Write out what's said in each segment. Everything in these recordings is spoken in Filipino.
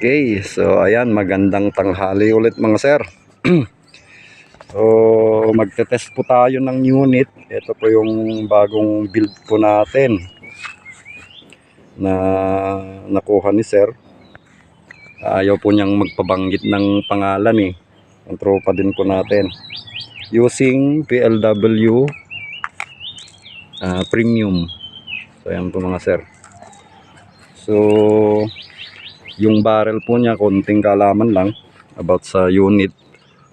Okay, so ayan, magandang tanghali ulit mga sir. So magte-test po tayo ng unit. Ito po yung bagong build po natin na nakuha ni sir. Ayaw po niyang magpabanggit ng pangalan eh. Ang tropa din po natin. Using PLW Premium. So ayan po mga sir. So yung barrel po niya, konting kalaman lang about sa unit.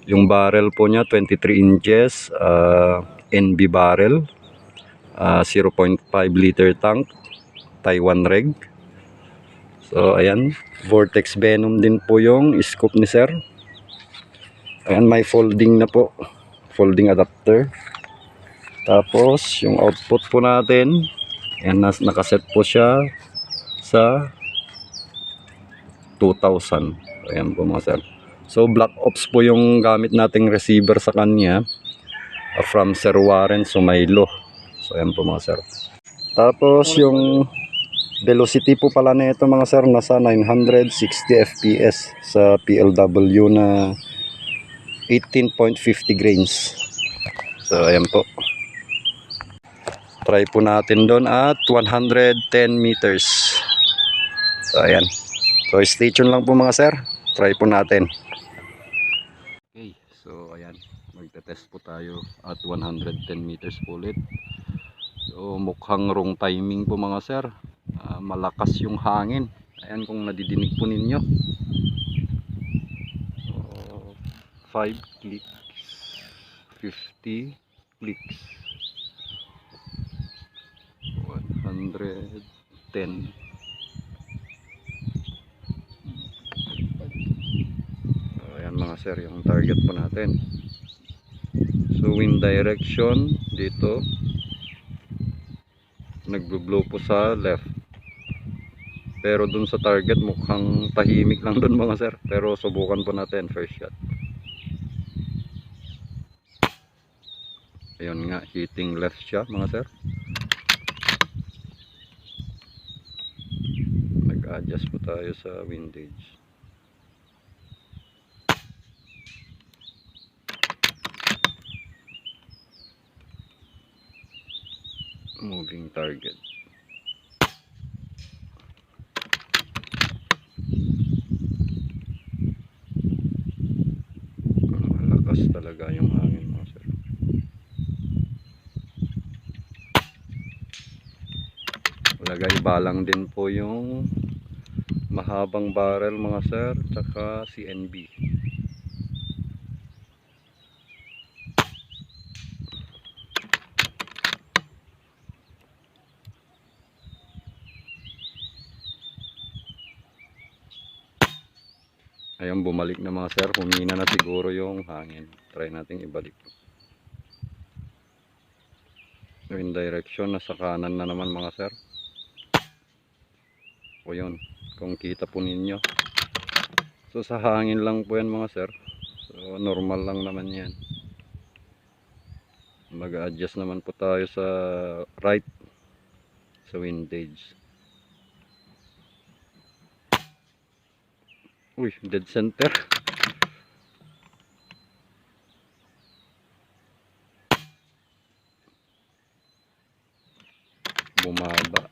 Yung barrel po niya 23 inches, NB barrel, 0.5 liter tank, Taiwan reg. So ayan, Vortex Venom din po yung scoop ni sir. Ayan, may folding na po, folding adapter. Tapos yung output po natin, ayan, nakaset po siya sa 2,000. Ayan po mga sir. So Black Ops po yung gamit nating receiver sa kanya, from Sir Warren Sumaylo. So ayan po mga sir. Tapos yung velocity po pala nito mga sir, nasa 960 fps sa PLW na 18.50 grains. So ayan po. Try po natin doon at 110 meters. So ayan. So stay tuned lang po mga sir. Try po natin. Okay, so ayan, magte-test po tayo at 110 meters po ulit. So mukhang wrong timing po mga sir. Malakas yung hangin. Ayan kung nadidinig po ninyo. 5 clicks, 50 clicks, 110. Ayan mga sir, yung target po natin. So wind direction dito, nagbo-blow po sa left. Pero dun sa target mukhang tahimik lang dun mga sir. Pero subukan po natin first shot. Ayun nga, hitting left siya mga sir. Nag-adjust po tayo sa windage. Moving target. Malakas talaga yung hangin mga sir. Lagay balang din po yung mahabang barrel mga sir, tsaka CNB. Ayun, bumalik na mga sir, humina na siguro yung hangin. Try natin ibalik. Wind direction nasa kanan na naman mga sir. O yun, kung kita po ninyo. So sa hangin lang po yan mga sir. So normal lang naman yan. Mag-adjust naman po tayo sa right, sa windage. Uy, dead center. Bumaba.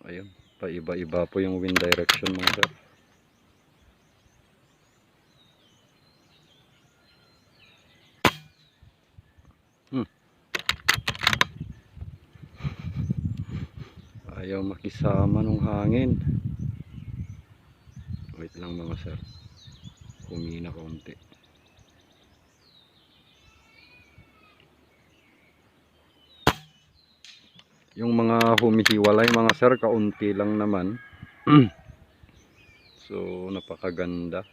Ayun, paiba-iba po yung wind direction mga sir. Ayaw makisama nung hangin. Wait lang mga sir, humina kaunti. Yung mga humihiwalay mga sir, kaunti lang naman. So napakaganda.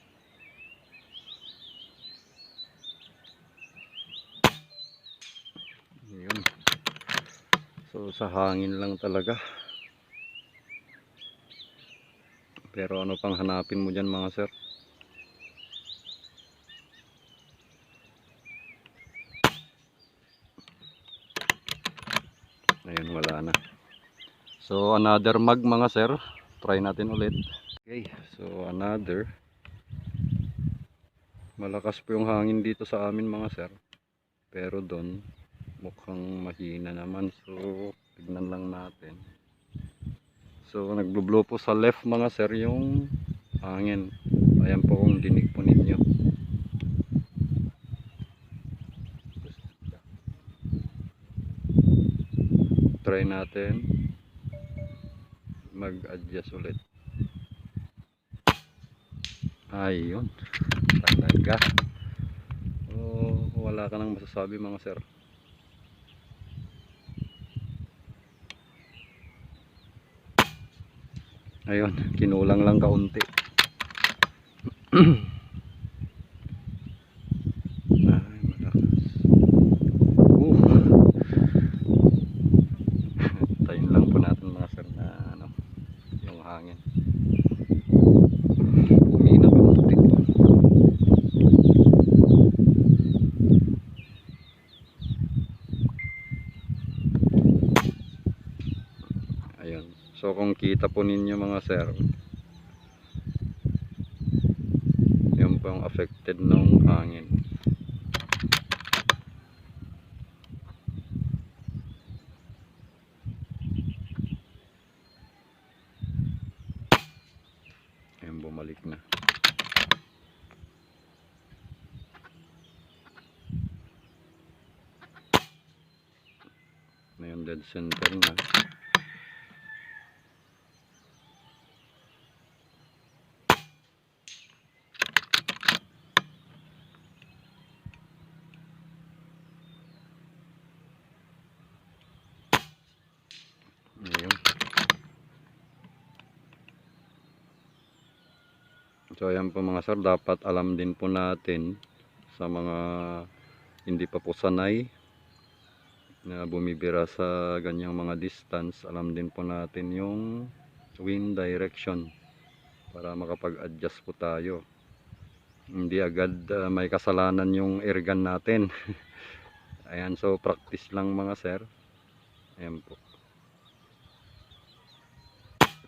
Yun. So sa hangin lang talaga. Pero ano pang hanapin mo dyan mga sir? Ayun, wala na. So another mag mga sir, try natin ulit. Okay, so another. Malakas po yung hangin dito sa amin mga sir, pero doon mukhang mahina naman, so tignan lang natin. So nagbublow po sa left mga sir yung hangin. Ayan po kung dinig po ninyo. Try natin mag-adjust ulit. Ayun, talaga. Oh, wala ka nang masasabi mga sir. Ayun, kinulang lang kaunti. Ay, malakas. Tayin lang po natin mga sir na ano, yung hangin. Umina kaunti. Ayun. So kung kita po ninyo mga sir, yun po yung affected ng hangin. Ayun, bumalik na. Ngayon dead center na. Ayun. So ayan po mga sir, dapat alam din po natin sa mga hindi pa po sanay na bumibira sa ganyang mga distance, alam din po natin yung wind direction para makapag-adjust po tayo. Hindi agad may kasalanan yung airgun natin. Ayan, so practice lang mga sir. Ayan po.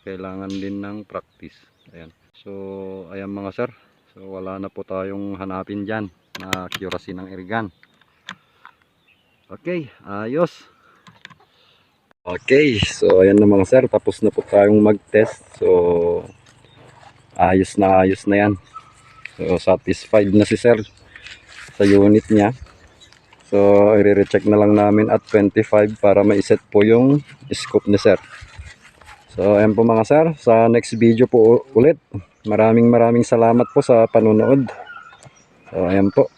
Kailangan din ng practice. Ayan. So ayan mga sir. So wala na po tayong hanapin dyan na accuracy ng airgun. Okay, ayos. Okay, so ayan na mga sir, tapos na po tayong mag-test. So ayos na yan. So satisfied na si sir sa unit niya. So i-recheck na lang namin at 25 para ma-set po yung scope ni sir. So ayan po mga sir, sa next video po ulit. Maraming salamat po sa panonood. So ayan po.